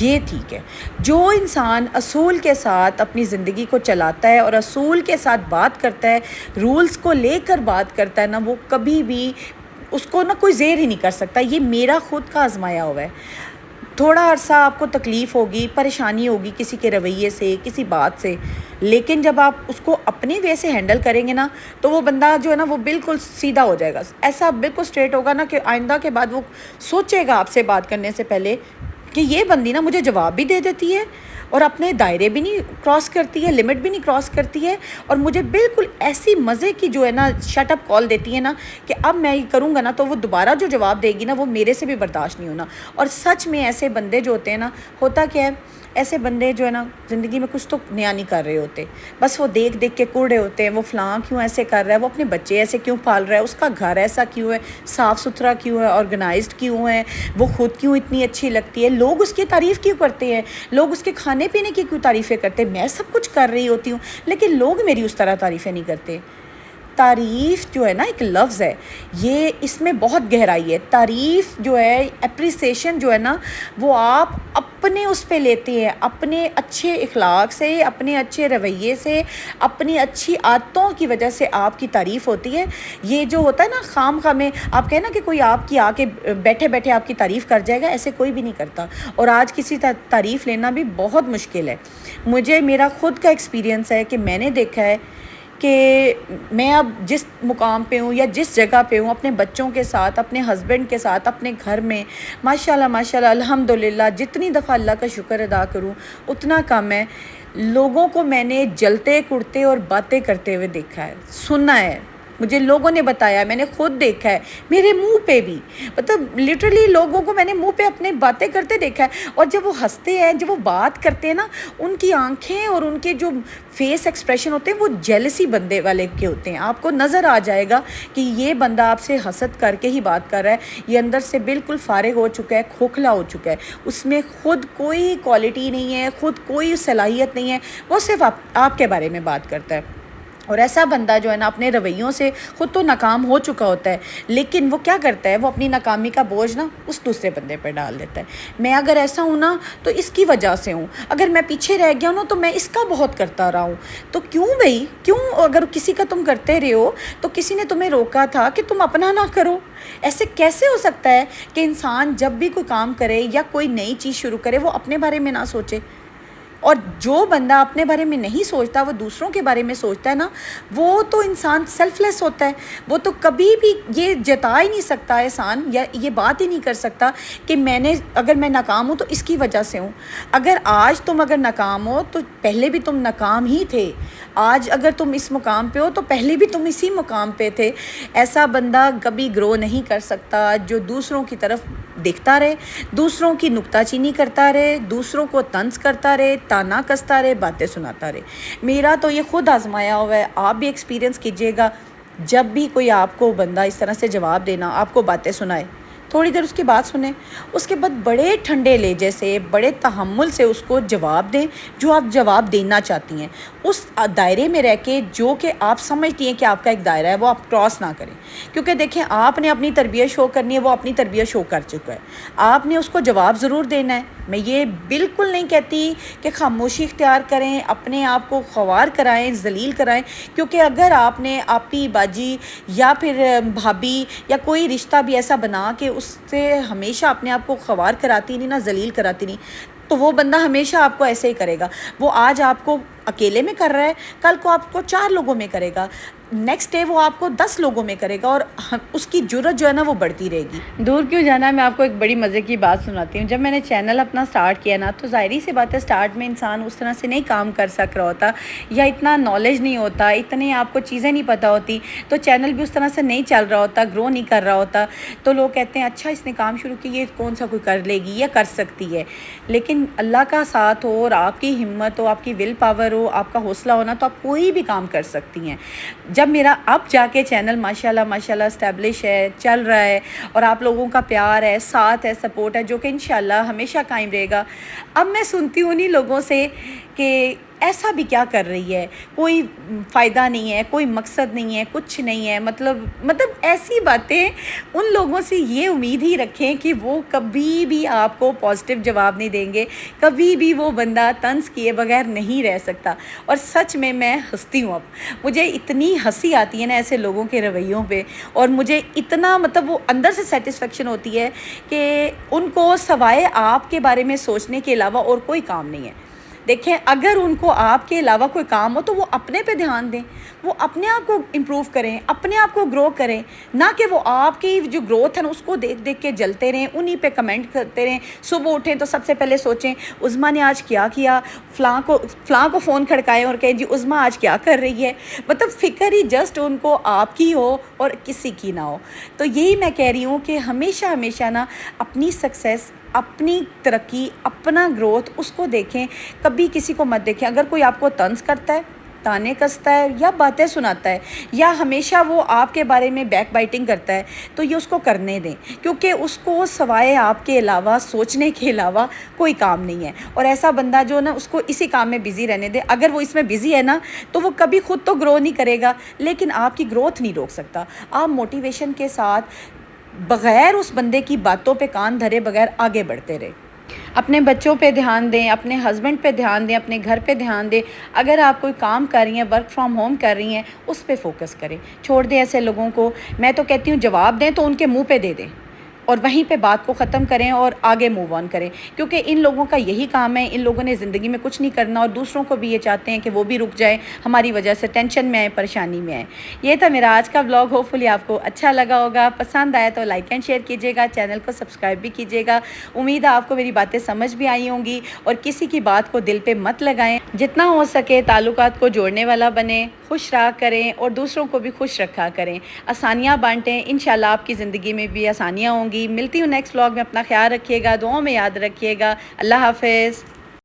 یہ ٹھیک ہے۔ جو انسان اصول کے ساتھ اپنی زندگی کو چلاتا ہے اور اصول کے ساتھ بات کرتا ہے، رولز کو لے کر بات کرتا ہے نا، وہ کبھی بھی اس کو نا کوئی زیر ہی نہیں کر سکتا۔ یہ میرا خود کا آزمایا ہوا ہے۔ تھوڑا عرصہ آپ کو تکلیف ہوگی، پریشانی ہوگی کسی کے رویے سے، کسی بات سے، لیکن جب آپ اس کو اپنے وے سے ہینڈل کریں گے نا، تو وہ بندہ جو ہے نا وہ بالکل سیدھا ہو جائے گا، ایسا بالکل اسٹریٹ ہوگا نا کہ آئندہ کے بعد وہ سوچے گا آپ سے بات کرنے سے پہلے کہ یہ بندی نا مجھے جواب بھی دے دیتی ہے اور اپنے دائرے بھی نہیں کراس کرتی ہے، لمٹ بھی نہیں کراس کرتی ہے، اور مجھے بالکل ایسی مزے کی جو ہے نا شٹ اپ کال دیتی ہے نا کہ اب میں یہ کروں گا نا تو وہ دوبارہ جو جواب دے گی نا وہ میرے سے بھی برداشت نہیں ہونا۔ اور سچ میں ایسے بندے جو ہوتے ہیں نا، ہوتا کیا ہے، ایسے بندے جو ہے نا زندگی میں کچھ تو نیا نہیں کر رہے ہوتے، بس وہ دیکھ دیکھ کے کوڑ رہے ہوتے ہیں، وہ فلاں کیوں ایسے کر رہا ہے، وہ اپنے بچے ایسے کیوں پال رہا ہے، اس کا گھر ایسا کیوں ہے، صاف ستھرا کیوں ہے، آرگنائزڈ کیوں ہے، وہ خود کیوں اتنی اچھی لگتی ہے، لوگ اس کی تعریف کیوں کرتے ہیں، لوگ اس کے کھانے پینے کی کیوں تعریفیں کرتے ہیں، میں سب کچھ کر رہی ہوتی ہوں لیکن لوگ میری اس طرح تعریفیں نہیں کرتے۔ تعریف جو ہے نا ایک لفظ ہے، یہ اس میں بہت گہرائی ہے۔ تعریف جو ہے، اپریسیشن جو ہے نا، وہ آپ اپنے اس پہ لیتے ہیں، اپنے اچھے اخلاق سے، اپنے اچھے رویے سے، اپنی اچھی عادتوں کی وجہ سے آپ کی تعریف ہوتی ہے۔ یہ جو ہوتا ہے نا خام خواہ میں آپ کہیں نا کہ کوئی آپ کی آ کے بیٹھے بیٹھے آپ کی تعریف کر جائے گا، ایسے کوئی بھی نہیں کرتا، اور آج کسی تعریف لینا بھی بہت مشکل ہے۔ مجھے میرا خود کا ایکسپیرینس ہے کہ میں نے دیکھا ہے کہ میں اب جس مقام پہ ہوں یا جس جگہ پہ ہوں، اپنے بچوں کے ساتھ، اپنے ہسبینڈ کے ساتھ، اپنے گھر میں، ماشاءاللہ ماشاءاللہ الحمدللہ، جتنی دفعہ اللہ کا شکر ادا کروں اتنا کم ہے۔ لوگوں کو میں نے جلتے کڑتے اور باتیں کرتے ہوئے دیکھا ہے، سنا ہے، مجھے لوگوں نے بتایا، میں نے خود دیکھا ہے، میرے منہ پہ بھی، مطلب لٹرلی لوگوں کو میں نے منہ پہ اپنے باتیں کرتے دیکھا ہے، اور جب وہ ہنستے ہیں، جب وہ بات کرتے ہیں نا، ان کی آنکھیں اور ان کے جو فیس ایکسپریشن ہوتے ہیں وہ جیلسی بندے والے کے ہوتے ہیں۔ آپ کو نظر آ جائے گا کہ یہ بندہ آپ سے حسد کر کے ہی بات کر رہا ہے، یہ اندر سے بالکل فارغ ہو چکا ہے، کھوکھلا ہو چکا ہے، اس میں خود کوئی کوالٹی نہیں ہے، خود کوئی صلاحیت نہیں ہے، وہ صرف آپ کے بارے میں بات کرتا ہے۔ اور ایسا بندہ جو ہے نا اپنے رویوں سے خود تو ناکام ہو چکا ہوتا ہے، لیکن وہ کیا کرتا ہے، وہ اپنی ناکامی کا بوجھ نا اس دوسرے بندے پہ ڈال دیتا ہے۔ میں اگر ایسا ہوں نا تو اس کی وجہ سے ہوں، اگر میں پیچھے رہ گیا ہوں نا تو میں اس کا بہت کرتا رہا ہوں۔ تو کیوں بھائی، کیوں اگر کسی کا تم کرتے رہے ہو تو کسی نے تمہیں روکا تھا کہ تم اپنا نہ کرو؟ ایسے کیسے ہو سکتا ہے کہ انسان جب بھی کوئی کام کرے یا کوئی نئی چیز شروع کرے وہ اپنے بارے میں نہ سوچے؟ اور جو بندہ اپنے بارے میں نہیں سوچتا، وہ دوسروں کے بارے میں سوچتا ہے نا، وہ تو انسان سیلف لیس ہوتا ہے۔ وہ تو کبھی بھی یہ جتا ہی نہیں سکتا احسان، یا یہ بات ہی نہیں کر سکتا کہ اگر میں ناکام ہوں تو اس کی وجہ سے ہوں۔ اگر آج تم ناکام ہو تو پہلے بھی تم ناکام ہی تھے، آج اگر تم اس مقام پہ ہو تو پہلے بھی تم اسی مقام پہ تھے۔ ایسا بندہ کبھی گرو نہیں کر سکتا جو دوسروں کی طرف دیکھتا رہے، دوسروں کی نکتہ چینی کرتا رہے، دوسروں کو طنز کرتا رہے، تانا کستا رہے، باتیں سناتا رہے۔ میرا تو یہ خود آزمایا ہوا ہے، آپ بھی ایکسپیرینس کیجئے گا۔ جب بھی کوئی آپ کو بندہ اس طرح سے جواب دینا، آپ کو باتیں سنائے، تھوڑی دیر اس کی بات سنیں، اس کے بعد بڑے ٹھنڈے لہجے سے، بڑے تحمل سے اس کو جواب دیں جو آپ جواب دینا چاہتی ہیں۔ اس دائرے میں رہ کے جو کہ آپ سمجھتی ہیں کہ آپ کا ایک دائرہ ہے، وہ آپ کراس نہ کریں، کیونکہ دیکھیں آپ نے اپنی تربیت شو کرنی ہے، وہ اپنی تربیت شو کر چکا ہے، آپ نے اس کو جواب ضرور دینا ہے۔ میں یہ بالکل نہیں کہتی کہ خاموشی اختیار کریں، اپنے آپ کو خوار کرائیں، ذلیل کرائیں، کیونکہ اگر آپ نے آپی باجی یا پھر بھابھی یا کوئی رشتہ بھی ایسا بنا کہ اس سے ہمیشہ اپنے آپ کو خوار کراتی نہیں نا، ذلیل کراتی نہیں، تو وہ بندہ ہمیشہ آپ کو ایسے ہی کرے گا۔ وہ آج آپ کو اکیلے میں کر رہا ہے، کل کو آپ کو 4 لوگوں میں کرے گا، نیکسٹ ڈے وہ آپ کو 10 لوگوں میں کرے گا، اور اس کی جرت جو ہے نا وہ بڑھتی رہے گی۔ دور کیوں جانا ہے، میں آپ کو ایک بڑی مزے کی بات سناتی ہوں۔ جب میں نے چینل اپنا سٹارٹ کیا نا تو ظاہری سی بات ہے، سٹارٹ میں انسان اس طرح سے نہیں کام کر سک رہا ہوتا، یا اتنا نالج نہیں ہوتا، اتنی آپ کو چیزیں نہیں پتہ ہوتی، تو چینل بھی اس طرح سے نہیں چل رہا ہوتا، گرو نہیں کر رہا ہوتا، تو لوگ کہتے ہیں اچھا اس نے کام شروع کی، یہ کون سا کوئی کر لے گی یا کر سکتی ہے۔ لیکن اللہ کا ساتھ ہو اور آپ کی ہمت ہو، آپ کی ول پاور ہو، آپ کا حوصلہ ہونا، تو آپ کوئی بھی کام کر سکتی ہیں۔ جب میرا اب جا کے چینل ماشاءاللہ ماشاءاللہ اسٹیبلش ہے، چل رہا ہے، اور آپ لوگوں کا پیار ہے، ساتھ ہے، سپورٹ ہے، جو کہ انشاءاللہ ہمیشہ قائم رہے گا۔ اب میں سنتی ہوں انہیں لوگوں سے کہ ایسا بھی کیا کر رہی ہے، کوئی فائدہ نہیں ہے، کوئی مقصد نہیں ہے، کچھ نہیں ہے، مطلب ایسی باتیں. ان لوگوں سے یہ امید ہی رکھیں کہ وہ کبھی بھی آپ کو پازیٹیو جواب نہیں دیں گے، کبھی بھی وہ بندہ طنز کیے بغیر نہیں رہ سکتا. اور سچ میں ہنستی ہوں. اب مجھے اتنی ہنسی آتی ہے نا ایسے لوگوں کے رویوں پہ، اور مجھے اتنا وہ اندر سے سیٹسفیکشن ہوتی ہے کہ ان کو سوائے آپ کے بارے میں سوچنے کے علاوہ اور کوئی کام نہیں ہے. دیکھیں اگر ان کو آپ کے علاوہ کوئی کام ہو تو وہ اپنے پہ دھیان دیں، وہ اپنے آپ کو امپروو کریں، اپنے آپ کو گرو کریں، نہ کہ وہ آپ کی جو گروتھ ہے نا اس کو دیکھ دیکھ کے جلتے رہیں، انہی پہ کمنٹ کرتے رہیں. صبح اٹھیں تو سب سے پہلے سوچیں عظمیٰ نے آج کیا فلاں کو فون کھڑکائیں اور کہیں جی عظمیٰ آج کیا کر رہی ہے. فکر ہی جسٹ ان کو آپ کی ہو اور کسی کی نہ ہو. تو یہی میں کہہ رہی ہوں کہ ہمیشہ نا اپنی سکسیس، اپنی ترقی، اپنا گروتھ اس کو دیکھیں، کبھی کسی کو مت دیکھیں. اگر کوئی آپ کو طنز کرتا ہے، تانے کستا ہے یا باتیں سناتا ہے یا ہمیشہ وہ آپ کے بارے میں بیک بائٹنگ کرتا ہے تو یہ اس کو کرنے دیں، کیونکہ اس کو سوائے آپ کے علاوہ سوچنے کے علاوہ کوئی کام نہیں ہے. اور ایسا بندہ جو نا اس کو اسی کام میں بزی رہنے دے. اگر وہ اس میں بزی ہے نا تو وہ کبھی خود تو گرو نہیں کرے گا لیکن آپ کی گروتھ نہیں روک سکتا. آپ موٹیویشن کے ساتھ بغیر اس بندے کی باتوں پہ کان دھرے بغیر آگے بڑھتے رہے. اپنے بچوں پہ دھیان دیں، اپنے ہسبینڈ پہ دھیان دیں، اپنے گھر پہ دھیان دیں. اگر آپ کوئی کام کر رہی ہیں، ورک فرام ہوم کر رہی ہیں، اس پہ فوکس کریں. چھوڑ دیں ایسے لوگوں کو. میں تو کہتی ہوں جواب دیں تو ان کے منہ پہ دے دیں اور وہیں پہ بات کو ختم کریں اور آگے موو آن کریں، کیونکہ ان لوگوں کا یہی کام ہے. ان لوگوں نے زندگی میں کچھ نہیں کرنا اور دوسروں کو بھی یہ چاہتے ہیں کہ وہ بھی رک جائیں، ہماری وجہ سے ٹینشن میں آئیں، پریشانی میں آئیں. یہ تھا میرا آج کا ولاگ. ہوپ فلی آپ کو اچھا لگا ہوگا. پسند آیا تو لائک اینڈ شیئر کیجیے گا، چینل کو سبسکرائب بھی کیجیے گا. امید ہے آپ کو میری باتیں سمجھ بھی آئی ہوں گی. اور کسی کی بات کو دل پہ مت لگائیں. جتنا ہو سکے تعلقات کو جوڑنے والا بنیں، خوش رہا کریں اور دوسروں کو بھی خوش رکھا کریں. آسانیاں بانٹیں. انشاءاللہ آپ کی زندگی میں بھی آسانیاں ہوں گی. ملتی ہوں نیکسٹ ولاگ میں. اپنا خیال رکھیے گا، دعاؤں میں یاد رکھیے گا. اللہ حافظ.